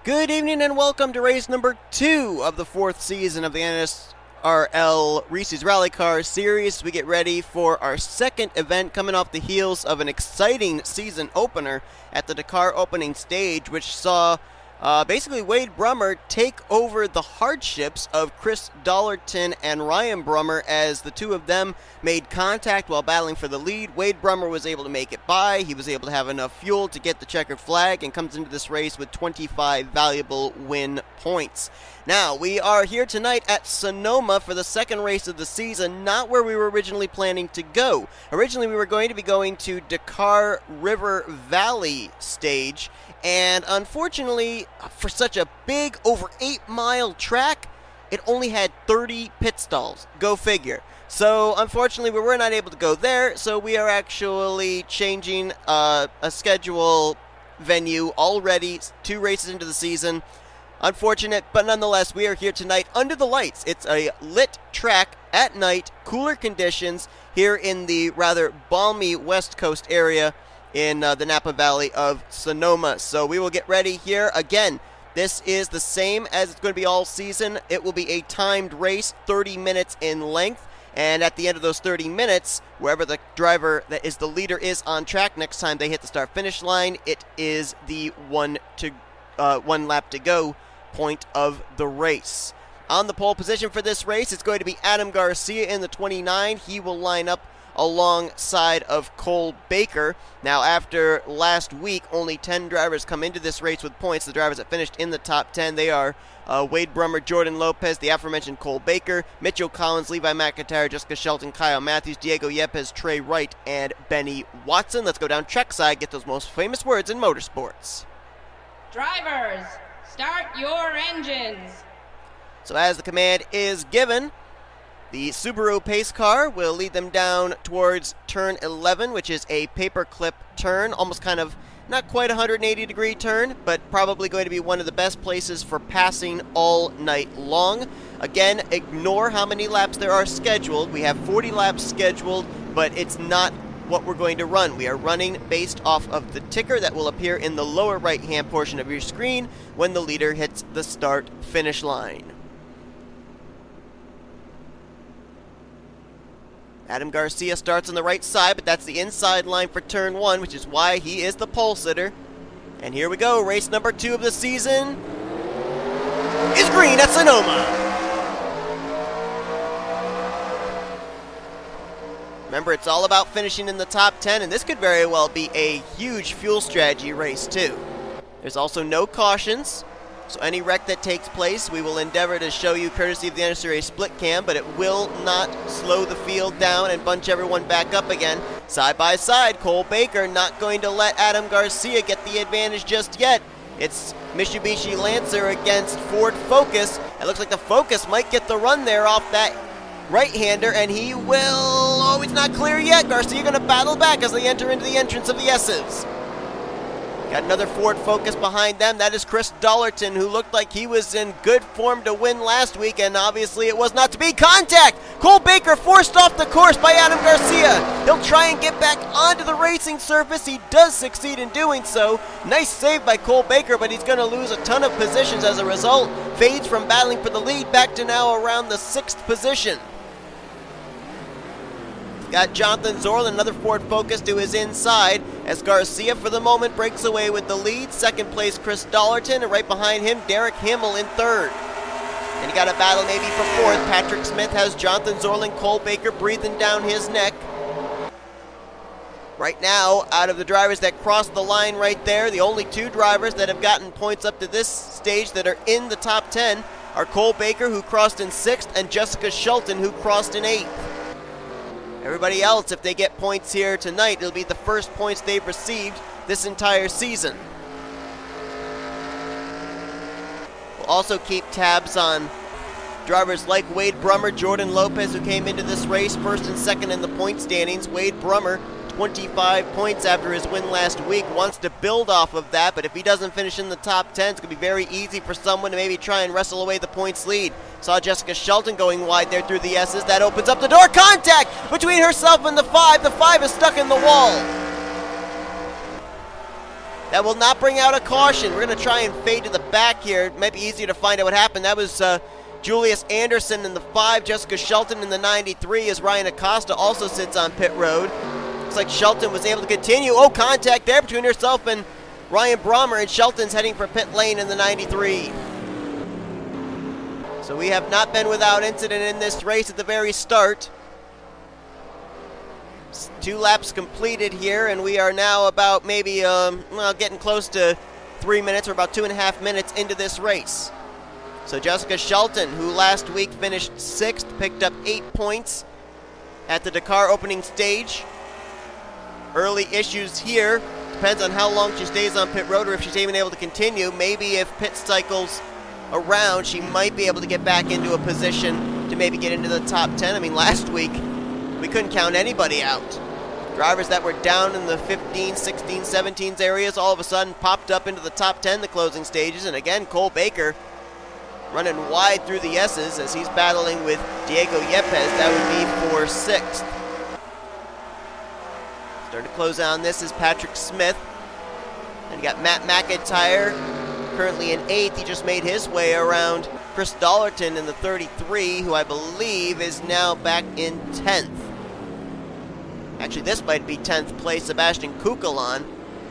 Good evening and welcome to race number 2 of the 4th season of the NRSL Reese's Rally Car Series. We get ready for our second event coming off the heels of an exciting season opener at the Dakar opening stage, which saw basically Wade Brummer take over the hardships of C Dollerton and R Brommer as the two of them made contact while battling for the lead. Wade Brummer was able to make it by. He was able to have enough fuel to get the checkered flag and comes into this race with 25 valuable win points. Now, we are here tonight at Sonoma for the second race of the season, not where we were originally planning to go. Originally, we were going to be going to Dakar River Valley stage, and unfortunately, for such a big, over 8-mile track, it only had 30 pit stalls. Go figure. So, unfortunately, we were not able to go there, so we are actually changing a schedule venue already, 2 races into the season. Unfortunate, but nonetheless, we are here tonight under the lights. It's a lit track at night, cooler conditions here in the rather balmy West Coast area in the Napa Valley of Sonoma. So we will get ready here. Again, this is the same as it's going to be all season. It will be a timed race, 30 minutes in length. And at the end of those 30 minutes, wherever the driver that is the leader is on track, next time they hit the start-finish line, it is the one lap to go point of the race. On the pole position for this race, it's going to be A Garcia in the 29. He will line up alongside of Cole Baker. Now, after last week, only 10 drivers come into this race with points. The drivers that finished in the top 10, they are Wade Brummer, Jordan Lopez, the aforementioned Cole Baker, Mitchell Collins, Levi McIntire, Jessica Shelton, K Mathews, Diego Yepez, T Wright, and Benny Watson. Let's go down trackside, get those most famous words in motorsports. Drivers, start your engines. So as the command is given, the Subaru pace car will lead them down towards turn 11, which is a paperclip turn, almost kind of not quite a 180-degree turn, but probably going to be one of the best places for passing all night long. Again, ignore how many laps there are scheduled. We have 40 laps scheduled, but it's not what we're going to run. We are running based off of the ticker that will appear in the lower right-hand portion of your screen when the leader hits the start-finish line. A Garcia starts on the right side, but that's the inside line for turn 1, which is why he is the pole sitter. And here we go, race number 2 of the season is green at Sonoma. Remember, it's all about finishing in the top 10, and this could very well be a huge fuel strategy race, too. There's also no cautions, so any wreck that takes place, we will endeavor to show you courtesy of the NRSL split cam, but it will not slow the field down and bunch everyone back up again. Side by side, Cole Baker not going to let A Garcia get the advantage just yet. It's Mitsubishi Lancer against Ford Focus. It looks like the Focus might get the run there off that right-hander, and he will... Oh, he's not clear yet. Garcia going to battle back as they enter into the entrance of the S's. Got another Ford Focus behind them. That is C Dollerton, who looked like he was in good form to win last week, and obviously it was not to be. Contact! Cole Baker forced off the course by A Garcia. He'll try and get back onto the racing surface. He does succeed in doing so. Nice save by Cole Baker, but he's going to lose a ton of positions as a result. Fades from battling for the lead back to now around the 6th position. Got J Zoerlein, another Ford Focus, to his inside as Garcia for the moment breaks away with the lead. Second place C Dollerton, and right behind him D Hamill in 3rd. And you got a battle maybe for 4th. Patrick Smith has J Zoerlein, Cole Baker breathing down his neck. Right now, out of the drivers that crossed the line right there, the only 2 drivers that have gotten points up to this stage that are in the top 10 are Cole Baker, who crossed in 6th, and Jessica Shelton, who crossed in 8th. Everybody else, if they get points here tonight, it'll be the first points they've received this entire season. We'll also keep tabs on drivers like Wade Brummer, Jordan Lopez, who came into this race first and second in the point standings. Wade Brummer, 25 points after his win last week, wants to build off of that, but if he doesn't finish in the top 10, it's going to be very easy for someone to maybe try and wrestle away the points lead. Saw Jessica Shelton going wide there through the S's. That opens up the door. Contact between herself and the 5. The 5 is stuck in the wall. That will not bring out a caution. We're going to try and fade to the back here. It might be easier to find out what happened. That was Julius Anderson in the 5, Jessica Shelton in the 93, as Ryan Acosta also sits on pit road. Looks like Shelton was able to continue. Oh, contact there between herself and Ryan Brommer, and Shelton's heading for pit lane in the 93. So we have not been without incident in this race at the very start. 2 laps completed here, and we are now about maybe, getting close to 3 minutes, or about 2.5 minutes into this race. So Jessica Shelton, who last week finished 6th, picked up 8 points at the Dakar opening stage. Early issues here. Depends on how long she stays on pit road or if she's even able to continue. Maybe if pit cycles around, she might be able to get back into a position to maybe get into the top 10. I mean, last week, we couldn't count anybody out. Drivers that were down in the 15, 16, 17s areas all of a sudden popped up into the top 10 the closing stages. And again, Cole Baker running wide through the S's as he's battling with Diego Yepez. That would be for 6th. Starting to close on this is Patrick Smith. And you got Matt McIntire currently in 8th. He just made his way around Chris Dollerton in the 33, who I believe is now back in 10th. Actually, this might be 10th place. Sebastian Cucalon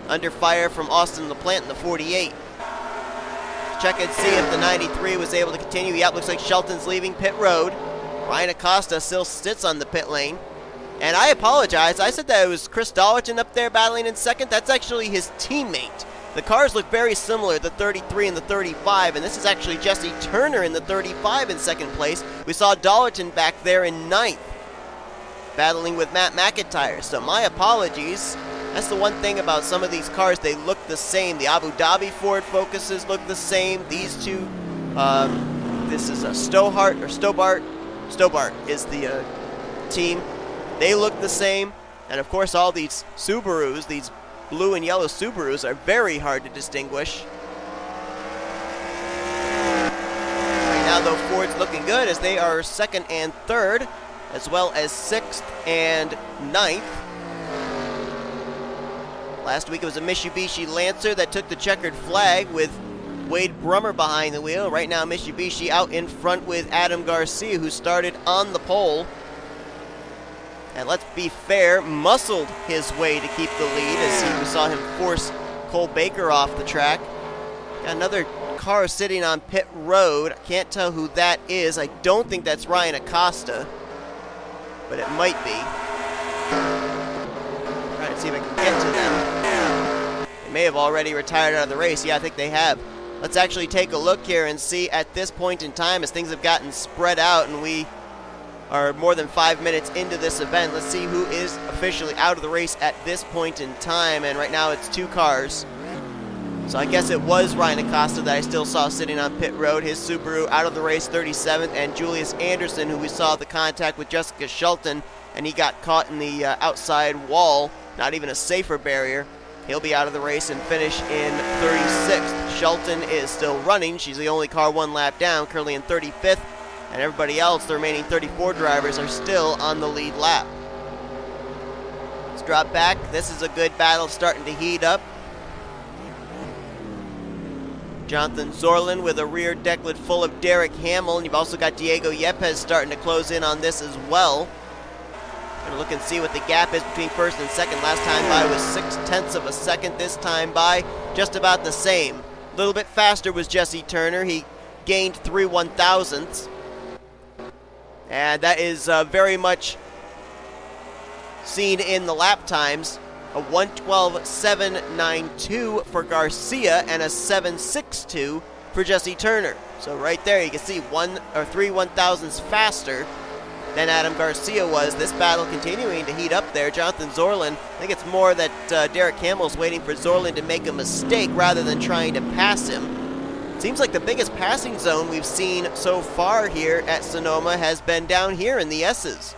under fire from Austin LaPlante in the 48. Check and see if the 93 was able to continue. Yep, looks like Shelton's leaving pit road. Ryan Acosta still sits on the pit lane. And I apologize. I said that it was Chris Dollerton up there battling in 2nd. That's actually his teammate. The cars look very similar, the 33 and the 35, and this is actually Jesse Turner in the 35 in 2nd place. We saw Dollerton back there in 9th, battling with Matt McIntire. So my apologies. That's the one thing about some of these cars, they look the same. The Abu Dhabi Ford Focuses look the same. These two, this is a Stobart is the team. They look the same. And of course all these Subarus, these blue and yellow Subarus, are very hard to distinguish. Right now though, Ford's looking good as they are 2nd and 3rd, as well as 6th and 9th. Last week it was a Mitsubishi Lancer that took the checkered flag with Wade Brummer behind the wheel. Right now Mitsubishi out in front with Adam Garcia, who started on the pole. And let's be fair, muscled his way to keep the lead as we saw him force Cole Baker off the track. Got another car sitting on pit road. I can't tell who that is. I don't think that's Ryan Acosta, but it might be. Trying to see if I can get to them. They may have already retired out of the race. Yeah, I think they have. Let's actually take a look here and see at this point in time as things have gotten spread out and we are more than 5 minutes into this event. Let's see who is officially out of the race at this point in time, and right now it's 2 cars. So I guess it was Ryan Acosta that I still saw sitting on pit road, his Subaru out of the race, 37th, and Julius Anderson, who we saw the contact with Jessica Shelton, and he got caught in the outside wall, not even a safer barrier. He'll be out of the race and finish in 36th. Shelton is still running. She's the only car 1 lap down, currently in 35th. And everybody else, the remaining 34 drivers, are still on the lead lap. Let's drop back. This is a good battle starting to heat up. Jonathan Zoerlein with a rear decklet full of Derek Hamill. And you've also got Diego Yepez starting to close in on this as well. Gonna look and see what the gap is between 1st and 2nd. Last time by was 0.6 of a second. This time by just about the same. A little bit faster was Jesse Turner. He gained 3 1/1000ths. And that is very much seen in the lap times. A 1:12.792 for Garcia and a 7:62 for Jesse Turner. So right there you can see 3 1/1000ths faster than Adam Garcia was. This battle continuing to heat up there. Jonathan Zoerlein, I think it's more that Derek Hamill's waiting for Zoerlein to make a mistake rather than trying to pass him. Seems like the biggest passing zone we've seen so far here at Sonoma has been down here in the S's.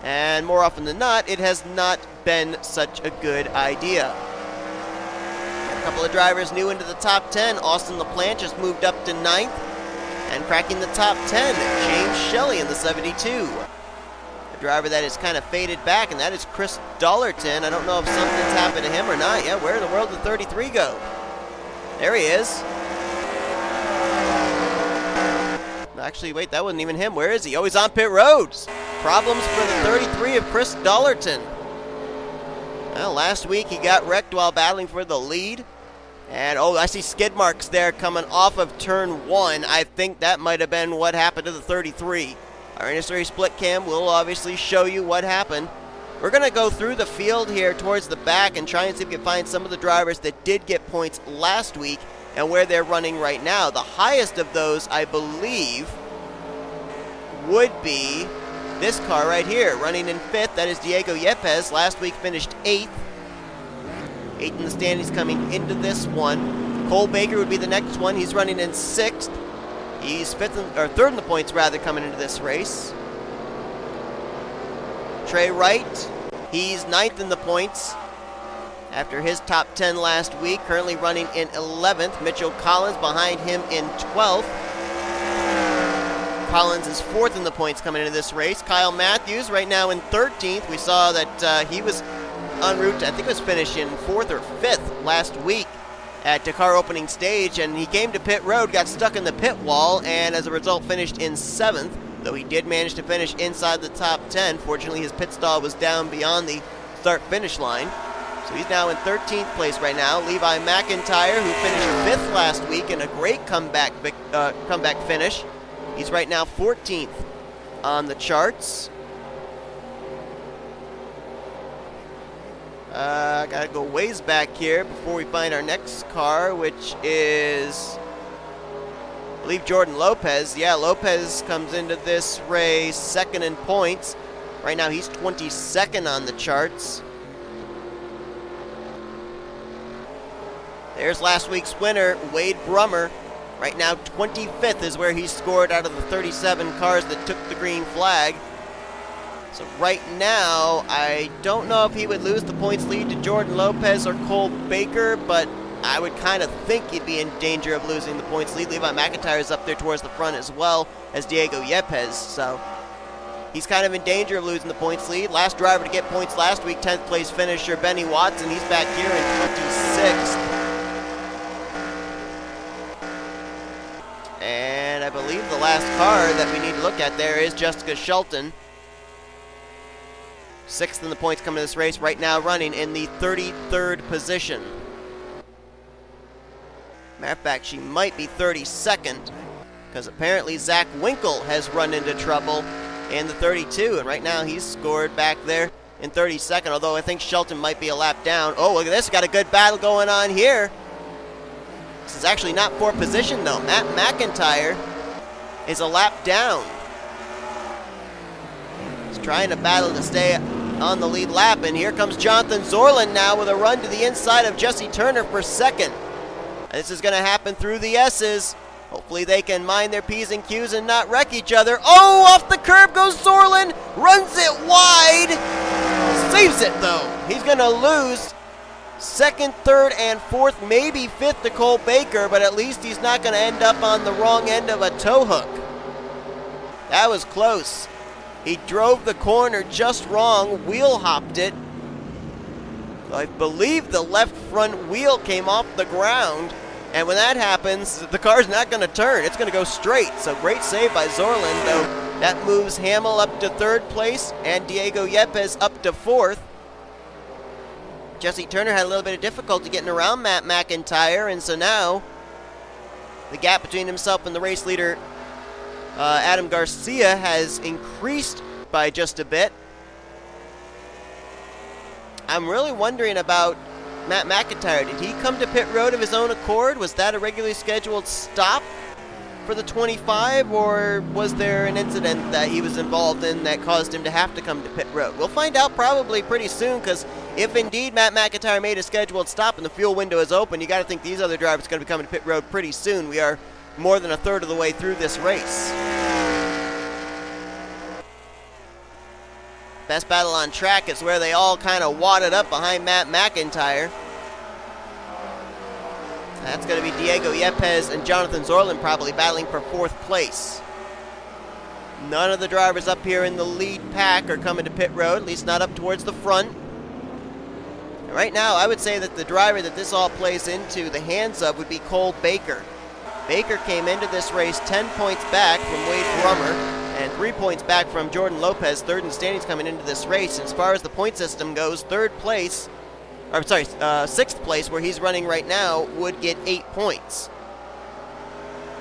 And more often than not, it has not been such a good idea. Got a couple of drivers new into the top 10. Austin LaPlante just moved up to 9th. And cracking the top 10, James Shelly in the 72. A driver that is kind of faded back, and that is Chris Dollerton. I don't know if something's happened to him or not. Yeah, where in the world did 33 go? There he is. Actually, wait, that wasn't even him. Where is he? Oh, he's on pit roads. Problems for the 33 of C Dollerton. Well, last week he got wrecked while battling for the lead. And, oh, I see skid marks there coming off of turn 1. I think that might have been what happened to the 33. Our industry split cam will obviously show you what happened. We're going to go through the field here towards the back and try and see if we can find some of the drivers that did get points last week and where they're running right now. The highest of those, I believe, would be this car right here, running in 5th. That is J Yepez. Last week finished 8th. 8th in the standings coming into this one. Cole Baker would be the next one. He's running in 6th. He's 3rd in the points, rather, coming into this race. T Wright, he's 9th in the points after his top 10 last week, currently running in 11th. Mitchell Collins behind him in 12th. Collins is 4th in the points coming into this race. K Mathews right now in 13th. We saw that he was en route to, I think it was finishing 4th or 5th last week at Dakar opening stage, and he came to pit road, got stuck in the pit wall, and as a result finished in 7th, though he did manage to finish inside the top 10. Fortunately, his pit stall was down beyond the start-finish line. So he's now in 13th place right now. Levi McIntire, who finished 5th last week in a great comeback finish. He's right now 14th on the charts. Gotta go ways back here before we find our next car, which is, I believe, Jordan Lopez. Yeah, Lopez comes into this race 2nd in points. Right now he's 22nd on the charts. There's last week's winner, Wade Brummer. Right now 25th is where he scored out of the 37 cars that took the green flag. So right now, I don't know if he would lose the points lead to Jordan Lopez or Cole Baker, but I would kind of think he'd be in danger of losing the points lead. Levi McIntire is up there towards the front as well as J Yepez, so he's kind of in danger of losing the points lead. Last driver to get points last week, 10th place finisher Benny Watson. He's back here in 26th. And I believe the last car that we need to look at there is J Shelton. 6th in the points coming to this race, right now running in the 33rd position. Matter of fact, she might be 32nd, because apparently Z Winkle has run into trouble in the 32, and right now he's scored back there in 32nd, although I think Shelton might be a lap down. Oh, look at this, got a good battle going on here. This is actually not for position, though. M McIntire is a lap down. He's trying to battle to stay on the lead lap, and here comes J Zoerlein now with a run to the inside of Jesse Turner for 2nd. This is going to happen through the S's. Hopefully they can mind their P's and Q's and not wreck each other. Oh, off the curb goes Zoerlein, runs it wide, saves it though. He's going to lose 2nd, 3rd, and 4th, maybe 5th to Cole Baker, but at least he's not going to end up on the wrong end of a tow hook. That was close. He drove the corner just wrong, wheel hopped it. I believe the left front wheel came off the ground, and when that happens, the car's not going to turn. It's going to go straight, so great save by Zoerlein, though. That moves Hamill up to 3rd place and D Yepez up to 4th. Jesse Turner had a little bit of difficulty getting around M McIntire, and so now the gap between himself and the race leader, A Garcia, has increased by just a bit. I'm really wondering about M McIntire. Did he come to pit road of his own accord? Was that a regularly scheduled stop for the 25, or was there an incident that he was involved in that caused him to have to come to pit road? We'll find out probably pretty soon, because if indeed M McIntire made a scheduled stop and the fuel window is open, you got to think these other drivers are going to be coming to pit road pretty soon. We are more than a third of the way through this race. Best battle on track is where they all kind of wadded up behind M McIntire. That's going to be D Yepez and J Zoerlein probably battling for 4th place. None of the drivers up here in the lead pack are coming to pit road, at least not up towards the front. Right now, I would say that the driver that this all plays into the hands of would be Cole Baker. Baker came into this race 10 points back from Wade Brummer and 3 points back from Jordan Lopez, third in the standings coming into this race. As far as the point system goes, sixth place, where he's running right now, would get 8 points.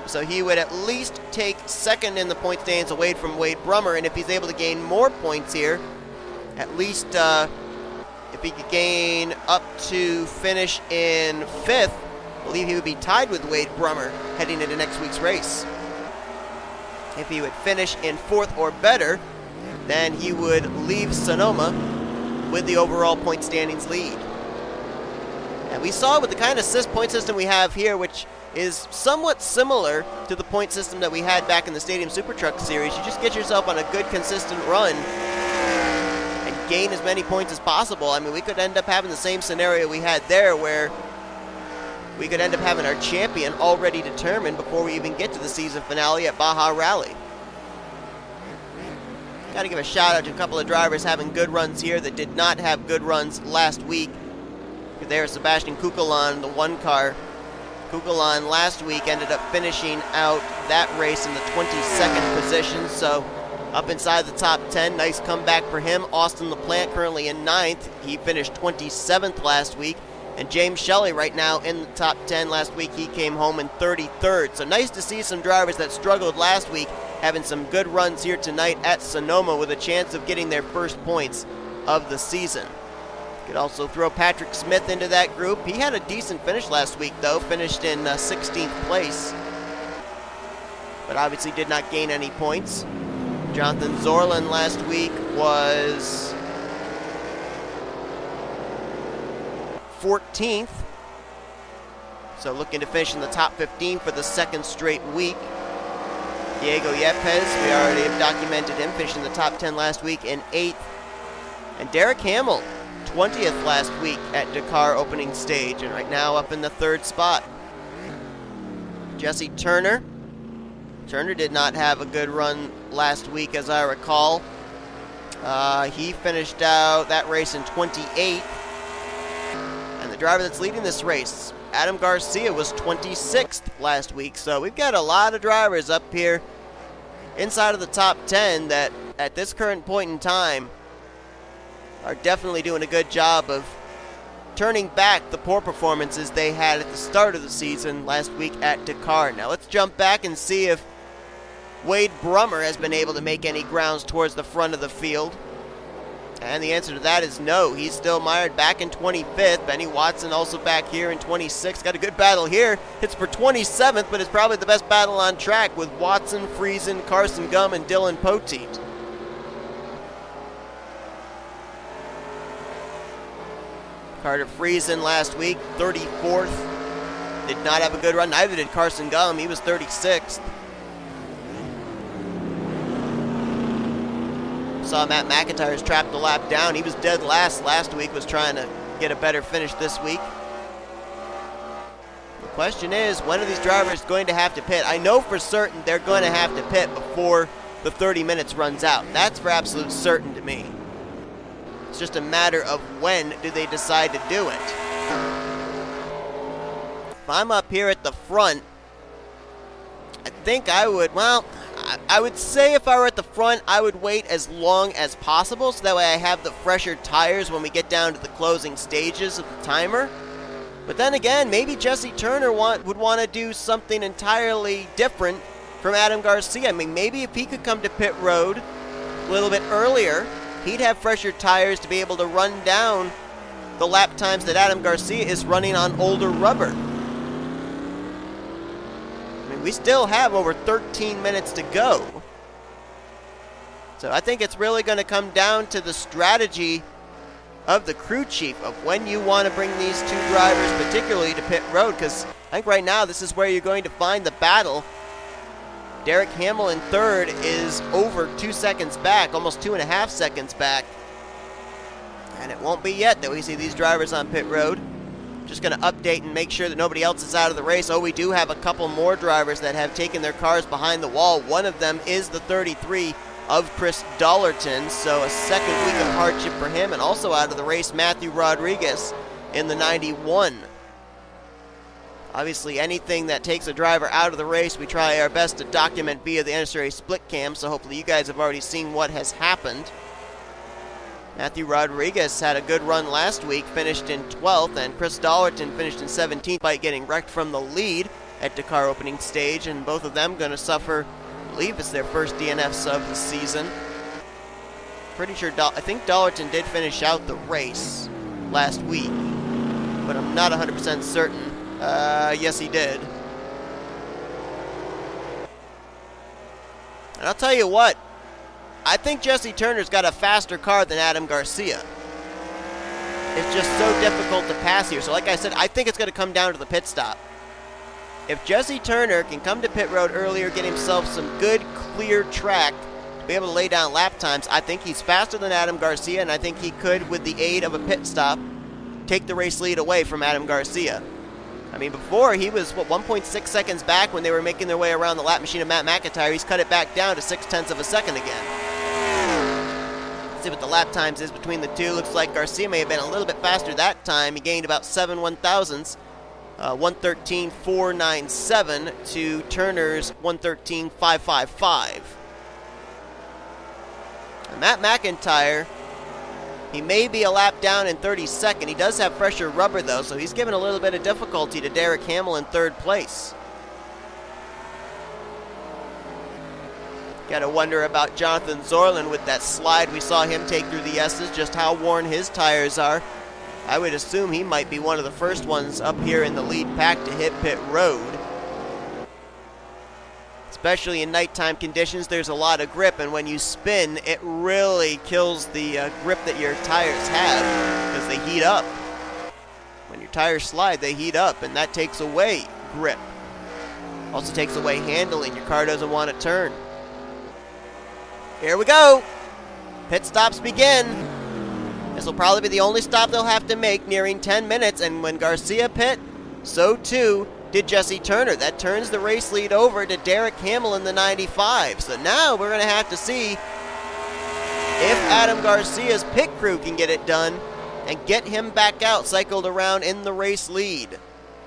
So he would at least take second in the point standings away from Wade Brummer, and if he's able to gain more points here, at least if he could gain up to finish in fifth, I believe he would be tied with Wade Brummer heading into next week's race. If he would finish in fourth or better, then he would leave Sonoma with the overall point standings lead. And we saw with the kind of point system we have here, which is somewhat similar to the point system that we had back in the Stadium Super Truck Series, you just get yourself on a good, consistent run and gain as many points as possible. I mean, we could end up having the same scenario we had there, where we could end up having our champion already determined before we even get to the season finale at Baja Rally. Got to give a shout out to a couple of drivers having good runs here that did not have good runs last week. There's Sebastian Cucalon, the one car. Cucalon last week ended up finishing out that race in the 22nd position, so up inside the top 10. Nice comeback for him. Austin LaPlante currently in 9th. He finished 27th last week. And J Shelly right now in the top 10. Last week he came home in 33rd. So nice to see some drivers that struggled last week having some good runs here tonight at Sonoma with a chance of getting their first points of the season. Could also throw Patrick Smith into that group. He had a decent finish last week, though. Finished in 16th place. But obviously did not gain any points. Jonathan Zoerlein last week was 14th. So looking to finish in the top 15 for the second straight week. Diego Yepez, we already have documented him, finishing the top 10 last week in 8th. And D Hamill, 20th last week at Dakar opening stage, and right now up in the 3rd spot. Jesse Turner. Turner did not have a good run last week, as I recall. He finished out that race in 28th. And the driver that's leading this race, A Garcia, was 26th last week. So we've got a lot of drivers up here inside of the top 10 that at this current point in time are definitely doing a good job of turning back the poor performances they had at the start of the season last week at Dakar. Now let's jump back and see if Wade Brummer has been able to make any grounds towards the front of the field. And the answer to that is no. He's still mired back in 25th. Benny Watson also back here in 26th. Got a good battle here. Hits for 27th, but it's probably the best battle on track with Watson, Friesen, Carson Gum, and Dylan Poteet. Carter Friesen last week, 34th. Did not have a good run. Neither did Carson Gum. He was 36th. Saw Matt McIntire's trapped the lap down. He was dead last week, was trying to get a better finish this week. The question is, when are these drivers going to have to pit? I know for certain they're going to have to pit before the 30 minutes runs out. That's for absolute certain to me. It's just a matter of when do they decide to do it. If I'm up here at the front, I think I would, well, I would say if I were at the front, I would wait as long as possible so that way I have the fresher tires when we get down to the closing stages of the timer. But then again, maybe Jesse Turner would want to do something entirely different from A Garcia. I mean, maybe if he could come to pit road a little bit earlier, he'd have fresher tires to be able to run down the lap times that A Garcia is running on older rubber. We still have over 13 minutes to go. So I think it's really going to come down to the strategy of the crew chief of when you want to bring these two drivers particularly to pit road, because I think right now this is where you're going to find the battle. D Hamill in 3rd is over 2 seconds back, almost 2.5 seconds back. And it won't be yet that we see these drivers on pit road. Just going to update and make sure that nobody else is out of the race. Oh, we do have a couple more drivers that have taken their cars behind the wall. One of them is the 33 of Chris Dollerton, so a second week of hardship for him. And also out of the race, Matthew Rodriguez. in the 91. Obviously, anything that takes a driver out of the race, we try our best to document via the NRSL split cam, so hopefully you guys have already seen what has happened. Matthew Rodriguez had a good run last week, finished in 12th, and Chris Dollerton finished in 17th by getting wrecked from the lead at Dakar opening stage, and both of them going to suffer, I believe it's their first DNFs of the season. Pretty sure, I think Dollerton did finish out the race last week, but I'm not 100% certain. Yes, he did. And I'll tell you what, I think Jesse Turner's got a faster car than Adam Garcia. It's just so difficult to pass here. So like I said, I think it's going to come down to the pit stop. If Jesse Turner can come to pit road earlier, get himself some good, clear track to be able to lay down lap times, I think he's faster than Adam Garcia, and I think he could, with the aid of a pit stop, take the race lead away from Adam Garcia. I mean, before he was, 1.6 seconds back when they were making their way around the lap machine of M McIntire. He's cut it back down to 0.6 of a second again. Let's see what the lap times is between the two. Looks like Garcia may have been a little bit faster that time. He gained about 7 1/1000ths, 1:13.497 to Turner's 1:13.555. And M McIntire, he may be a lap down in 32nd. He does have fresher rubber, though, so he's given a little bit of difficulty to D Hamill in 3rd place. Got to wonder about Jonathan Zoerlein with that slide we saw him take through the S's, just how worn his tires are. I would assume he might be one of the first ones up here in the lead pack to hit pit road. Especially in nighttime conditions, there's a lot of grip, and when you spin, it really kills the grip that your tires have because they heat up. When your tires slide, they heat up, and that takes away grip. Also takes away handling. Your car doesn't want to turn. Here we go. Pit stops begin. This will probably be the only stop they'll have to make, nearing 10 minutes, and when Garcia pit, so too did Jesse Turner. That turns the race lead over to D Hamill in the 95. So now we're going to have to see if Adam Garcia's pit crew can get it done and get him back out, cycled around in the race lead.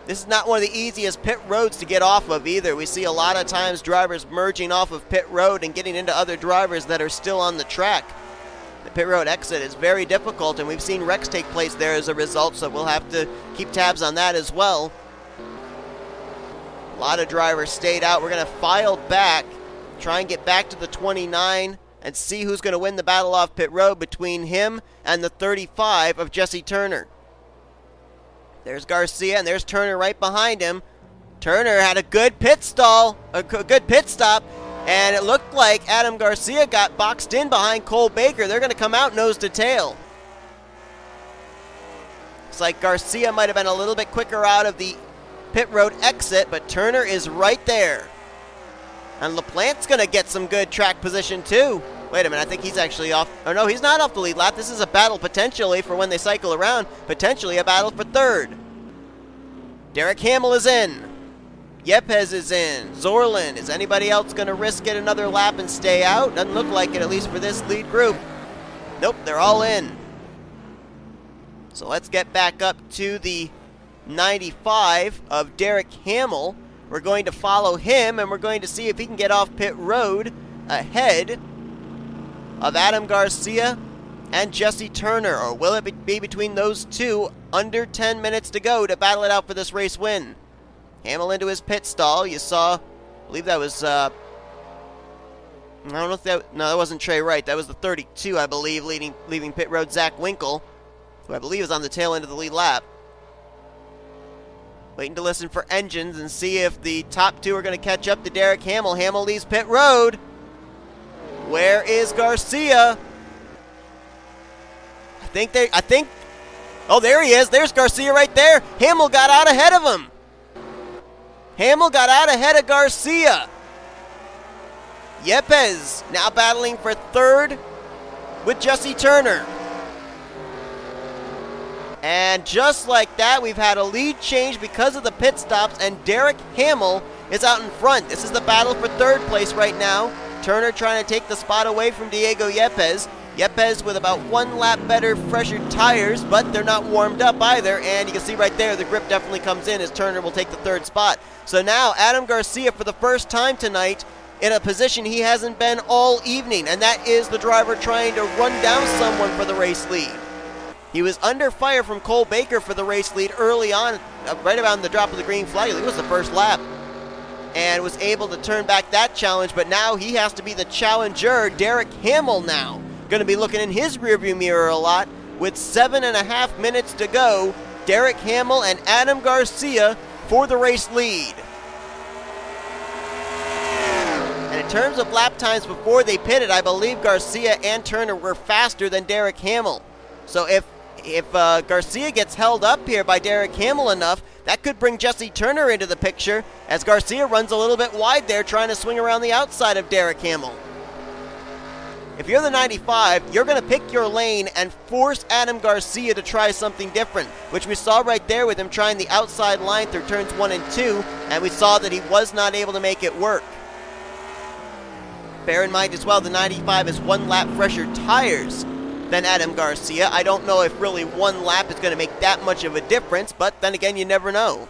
This is not one of the easiest pit roads to get off of either. We see a lot of times drivers merging off of pit road and getting into other drivers that are still on the track. The pit road exit is very difficult, and we've seen wrecks take place there as a result, so we'll have to keep tabs on that as well. A lot of drivers stayed out. We're going to file back, try and get back to the 29, and see who's going to win the battle off pit road between him and the 35 of Jesse Turner. There's Garcia, and there's Turner right behind him. Turner had a good pit stop, and it looked like Adam Garcia got boxed in behind Cole Baker. They're going to come out nose to tail. Looks like Garcia might have been a little bit quicker out of the pit road exit, but Turner is right there. And LaPlante's going to get some good track position too. Wait a minute, I think he's actually off. Oh no, he's not off the lead lap. This is a battle potentially for when they cycle around. Potentially a battle for 3rd. D Hamill is in. Yepez is in. Zoerlein. Is anybody else going to risk it another lap and stay out? Doesn't look like it, at least for this lead group. Nope, they're all in. So let's get back up to the 95 of D Hamill. We're going to follow him, and we're going to see if he can get off pit road ahead of Adam Garcia and Jesse Turner, or will it be between those two? Under 10 minutes to go to battle it out for this race win. Hamill into his pit stall. You saw, I believe that was, I don't know if that, no, that wasn't Trey Wright. That was the 32, I believe, leaving pit road, Z Winkle, who I believe is on the tail end of the lead lap. Waiting to listen for engines and see if the top two are going to catch up to D Hamill. Hamill leaves pit road. Where is Garcia? I think, oh, there he is. There's Garcia right there. Hamill got out ahead of him. Hamill got out ahead of Garcia. Yepez now battling for 3rd with Jesse Turner. And just like that, we've had a lead change because of the pit stops, and D Hamill is out in front. This is the battle for 3rd place right now. Turner trying to take the spot away from Diego Yepez. Yepez with about 1 lap better, fresher tires, but they're not warmed up either, and you can see right there the grip definitely comes in as Turner will take the 3rd spot. So now Adam Garcia, for the first time tonight, in a position he hasn't been all evening, and that is the driver trying to run down someone for the race lead. He was under fire from Cole Baker for the race lead early on, right around the drop of the green flag. I think it was the first lap, and was able to turn back that challenge, but now he has to be the challenger. Derek Hamill now going to be looking in his rearview mirror a lot. With 7.5 minutes to go, Derek Hamill and Adam Garcia for the race lead. And in terms of lap times before they pitted, I believe Garcia and Turner were faster than Derek Hamill. So if Garcia gets held up here by Derek Hamill enough, that could bring Jesse Turner into the picture, as Garcia runs a little bit wide there trying to swing around the outside of Derek Hamill. If you're the 95, you're going to pick your lane and force Adam Garcia to try something different, which we saw right there with him trying the outside line through turns 1 and 2, and we saw that he was not able to make it work. Bear in mind as well, the 95 has 1 lap fresher tires than Adam Garcia. I don't know if really 1 lap is going to make that much of a difference, but then again, you never know.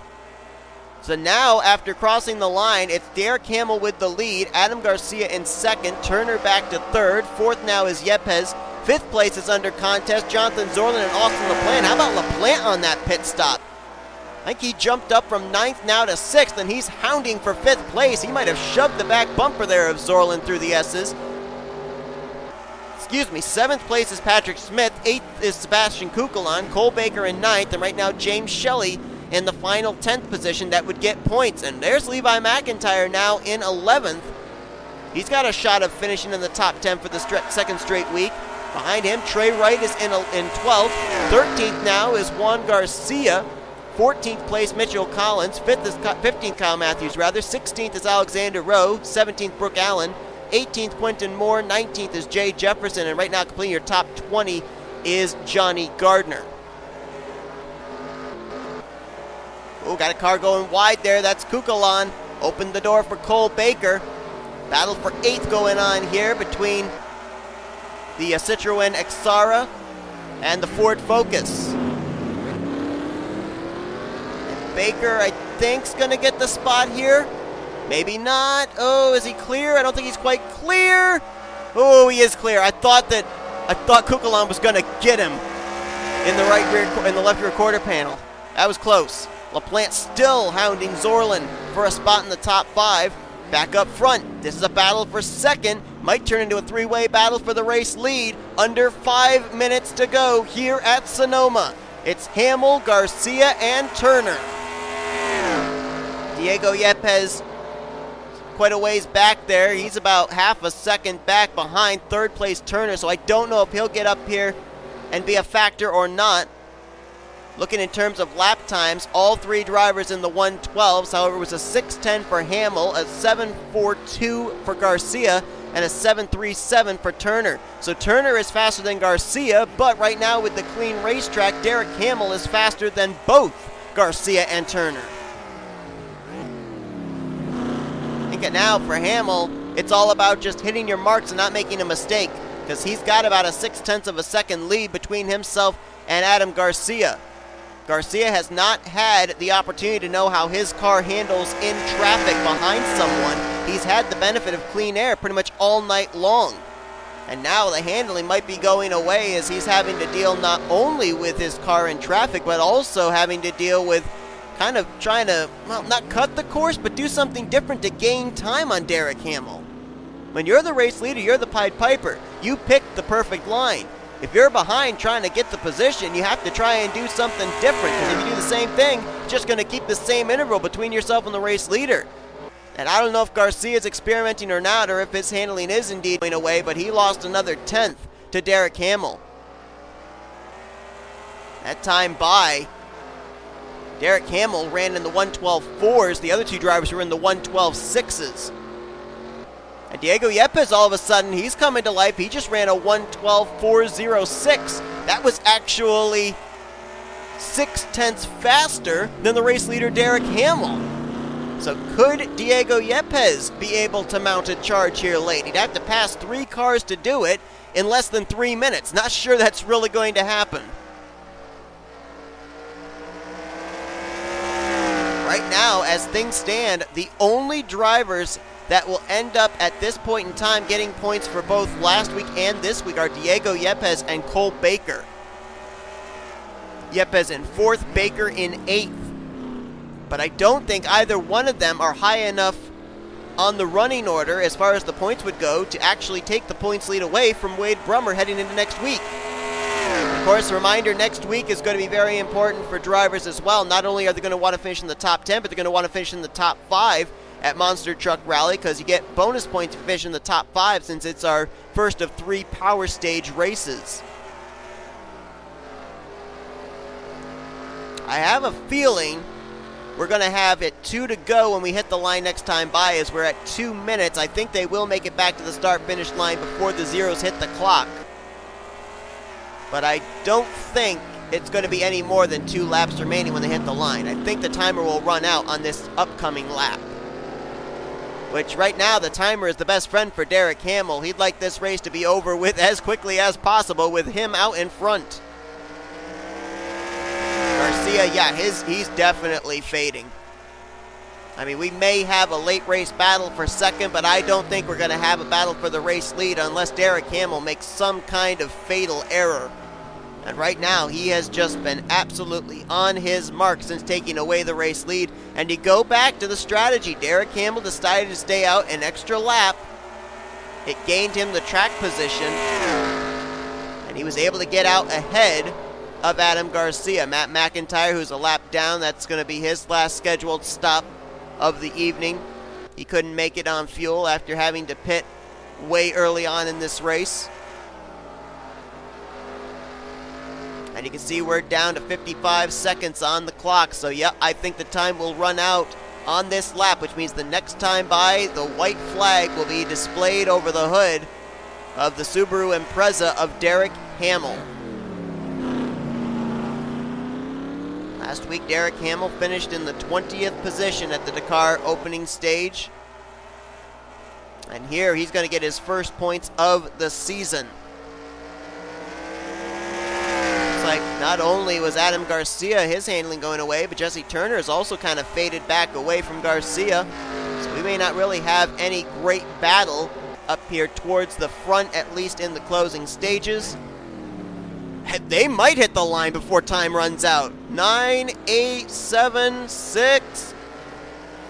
So now, after crossing the line, it's Derek Hamill with the lead, Adam Garcia in 2nd, Turner back to 3rd, 4th now is Yepez, 5th place is under contest, Jonathan Zoerlein and Austin LaPlante. How about LaPlante on that pit stop? I think he jumped up from 9th now to 6th, and he's hounding for 5th place. He might have shoved the back bumper there of Zoerlein through the S's. 7th place is Patrick Smith, 8th is Sebastian Cucalon, Cole Baker in 9th, and right now James Shelly in the final 10th position that would get points. And there's Levi McIntire now in 11th. He's got a shot of finishing in the top 10 for the second straight week. Behind him, T Wright is in 12th. 13th now is Juan Garcia. 14th place, Mitchell Collins. 15th, Kyle Mathews, rather. 16th is Alexander Rowe. 17th, Brooke Allen. 18th, Quentin Moore. 19th is J Jefferson. And right now, completing your top 20 is Johnny Gardner. Oh, got a car going wide there. That's Cucalon. Opened the door for Cole Baker. Battle for 8th going on here between the Citroen Xara and the Ford Focus. And Baker, I think, is going to get the spot here. Maybe not. Oh, is he clear? I don't think he's quite clear. Oh, he is clear. I thought Cucalon was going to get him in the left rear quarter panel. That was close. LaPlante still hounding Zoerlein for a spot in the top 5. Back up front, this is a battle for 2nd. Might turn into a 3-way battle for the race lead. Under 5 minutes to go here at Sonoma. It's Hamill, Garcia, and Turner. Diego Yepez quite a ways back there. He's about half a second back behind 3rd place Turner, so I don't know if he'll get up here and be a factor or not. Looking in terms of lap times, all 3 drivers in the 112s. However, it was a 6:10 for Hamill, a 7:42 for Garcia, and a 7:37 for Turner. So Turner is faster than Garcia, but right now with the clean racetrack, Derek Hamill is faster than both Garcia and Turner. I think now for Hamill, it's all about just hitting your marks and not making a mistake, because he's got about a 0.6 of a second lead between himself and Adam Garcia. Garcia has not had the opportunity to know how his car handles in traffic behind someone. He's had the benefit of clean air pretty much all night long. And now the handling might be going away as he's having to deal not only with his car in traffic, but also having to deal with kind of trying to, well, not cut the course, but do something different to gain time on Derek Hamill. When you're the race leader, you're the Pied Piper. You pick the perfect line. If you're behind trying to get the position, you have to try and do something different, because if you do the same thing, it's just going to keep the same interval between yourself and the race leader. And I don't know if Garcia is experimenting or not, or if his handling is indeed going away, but he lost another 10th to Derek Hamill. That time by, Derek Hamill ran in the 112.4s. The other 2 drivers were in the 112.6s. And Diego Yepez, all of a sudden, he's coming to life. He just ran a 112.406. That was actually 0.6 faster than the race leader, Derek Hamill. So could Diego Yepez be able to mount a charge here late? He'd have to pass 3 cars to do it. in less than 3 minutes. Not sure that's really going to happen. Right now, as things stand, the only drivers that will end up at this point in time getting points for both last week and this week are Diego Yepez and Cole Baker. Yepez in 4th, Baker in 8th. But I don't think either one of them are high enough on the running order as far as the points would go to actually take the points lead away from Wade Brummer heading into next week. Of course, a reminder, next week is going to be very important for drivers as well. Not only are they going to want to finish in the top 10, but they're going to want to finish in the top 5 at Monster Truck Rally, because you get bonus points to finish in the top 5 since it's our first of 3 Power Stage races. I have a feeling we're going to have it 2 to go when we hit the line next time by, as we're at 2 minutes. I think they will make it back to the start-finish line before the zeros hit the clock. But I don't think it's going to be any more than 2 laps remaining when they hit the line. I think the timer will run out on this upcoming lap. Which right now the timer is the best friend for Derek Hamill. He'd like this race to be over with as quickly as possible with him out in front. Garcia, yeah, he's definitely fading. I mean, we may have a late race battle for second, but I don't think we're going to have a battle for the race lead unless Derek Hamill makes some kind of fatal error. And right now, he has just been absolutely on his mark since taking away the race lead. And to go back to the strategy, Derek Hamill decided to stay out an extra lap. It gained him the track position, and he was able to get out ahead of Adam Garcia. M McIntire, who's a lap down, that's going to be his last scheduled stop of the evening. He couldn't make it on fuel after having to pit way early on in this race. And you can see we're down to 55 seconds on the clock. So, yeah, I think the time will run out on this lap, which means the next time by, the white flag will be displayed over the hood of the Subaru Impreza of Derek Hamill. Last week, Derek Hamill finished in the 20th position at the Dakar opening stage. And here, he's going to get his first points of the season. Like, not only was Adam Garcia, his handling going away, but Jesse Turner has also kind of faded back away from Garcia. So we may not really have any great battle up here towards the front, at least in the closing stages. They might hit the line before time runs out. 9, 8, 7, 6.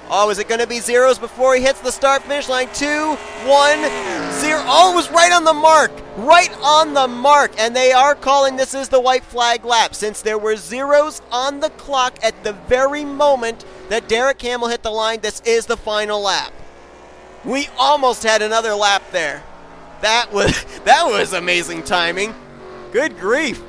Oh, is it going to be zeros before he hits the start-finish line? 2, 1, 0. Oh, it was right on the mark. Right on the mark. And they are calling this is the white flag lap, since there were zeros on the clock at the very moment that Derek Hamill hit the line. This is the final lap. We almost had another lap there. That was amazing timing. Good grief.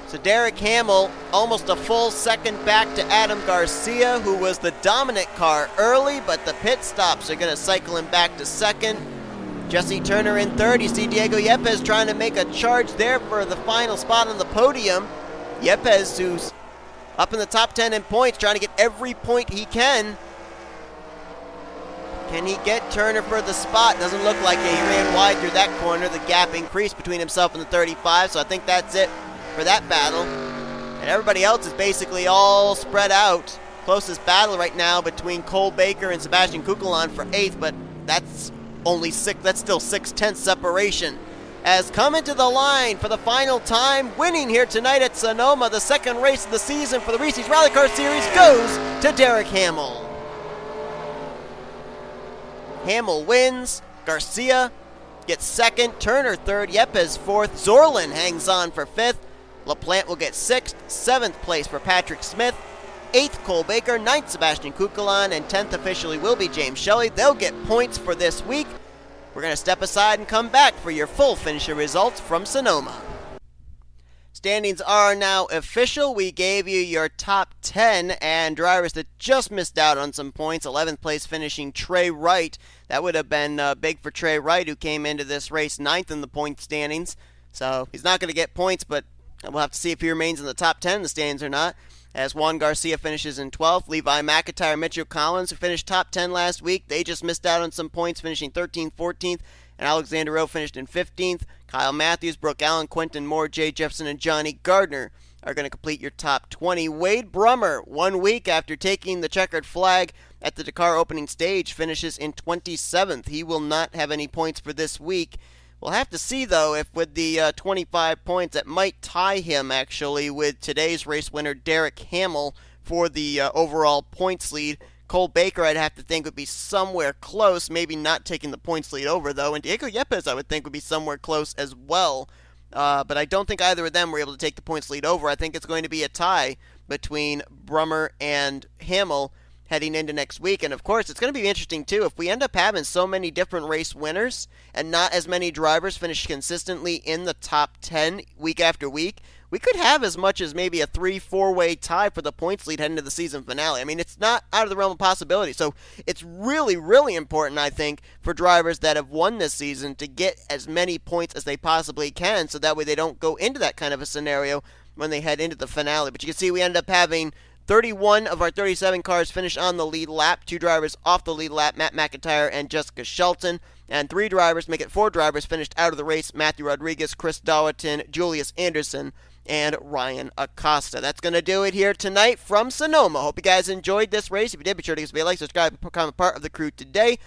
So Derek Hamill, almost a full second back to Adam Garcia, who was the dominant car early, but the pit stops are going to cycle him back to second. Jesse Turner in third. You see Diego Yepez trying to make a charge there for the final spot on the podium. Yepez, who's up in the top 10 in points, trying to get every point he can. Can he get Turner for the spot? Doesn't look like it. He ran wide through that corner. The gap increased between himself and the 35, so I think that's it for that battle. And everybody else is basically all spread out. Closest battle right now between Cole Baker and Sebastian Cucalon for 8th, but that's only 6. That's still 6/10 separation. As coming to the line for the final time, winning here tonight at Sonoma, the second race of the season for the Reese's Rally Car Series goes to Derek Hamill. Hamill wins. Garcia gets second. Turner third. Yepez fourth. Zoerlein hangs on for 5th. LaPlante will get 6th. 7th place for Patrick Smith. 8th, Cole Baker. 9th, Sebastian Cucalon. And 10th officially will be J Shelly. They'll get points for this week. We're going to step aside and come back for your full finisher results from Sonoma. Standings are now official. We gave you your top 10 and drivers that just missed out on some points. 11th place finishing T Wright. That would have been big for T Wright, who came into this race 9th in the point standings. So he's not going to get points, but we'll have to see if he remains in the top 10 in the standings or not. as Juan Garcia finishes in 12th. Levi McIntire, Mitchell Collins, who finished top 10 last week, they just missed out on some points, finishing 13th, 14th. And Alexander Rowe finished in 15th. Kyle Mathews, Brooke Allen, Quentin Moore, J Jefferson, and Johnny Gardner are going to complete your top 20. Wade Brummer, 1 week after taking the checkered flag at the Dakar opening stage, finishes in 27th. He will not have any points for this week. We'll have to see, though, if with the 25 points, that might tie him, actually, with today's race winner, Derek Hamill, for the overall points lead. Cole Baker, I'd have to think, would be somewhere close, maybe not taking the points lead over, though. And Diego Yepez, I would think, would be somewhere close as well. But I don't think either of them were able to take the points lead over. I think it's going to be a tie between Brummer and Hamill heading into next week. And, of course, it's going to be interesting, too. If we end up having so many different race winners and not as many drivers finish consistently in the top 10 week after week, we could have as much as maybe a 3-4-way tie for the points lead heading to the season finale. I mean, it's not out of the realm of possibility. So it's really, really important, I think, for drivers that have won this season to get as many points as they possibly can, so that way they don't go into that kind of a scenario when they head into the finale. But you can see we end up having 31 of our 37 cars finish on the lead lap. 2 drivers off the lead lap, M McIntire and Jessica Shelton. And 3 drivers, make it 4 drivers, finished out of the race. Matthew Rodriguez, Chris Dollerton, Julius Anderson, and Ryan Acosta. That's going to do it here tonight from Sonoma. Hope you guys enjoyed this race. If you did, be sure to give us a like, subscribe, and become a part of the crew today.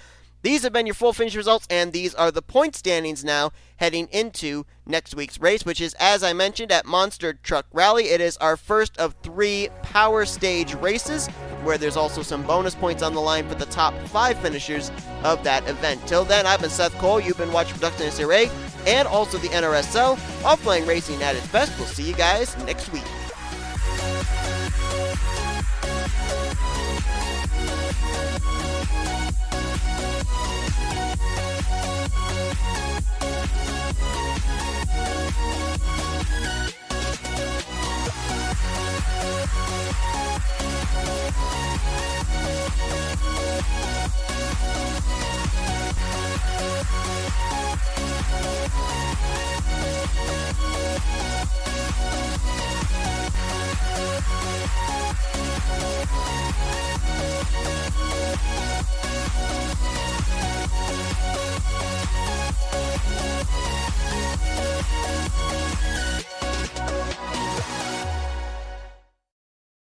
These have been your full finish results, and these are the point standings now heading into next week's race, which is, as I mentioned, at Monster Truck Rally. It is our first of 3 power stage races, where there's also some bonus points on the line for the top 5 finishers of that event. Till then, I've been Seth Cole. You've been watching Production SRA and also the NRSL. Offline racing at its best. We'll see you guys next week.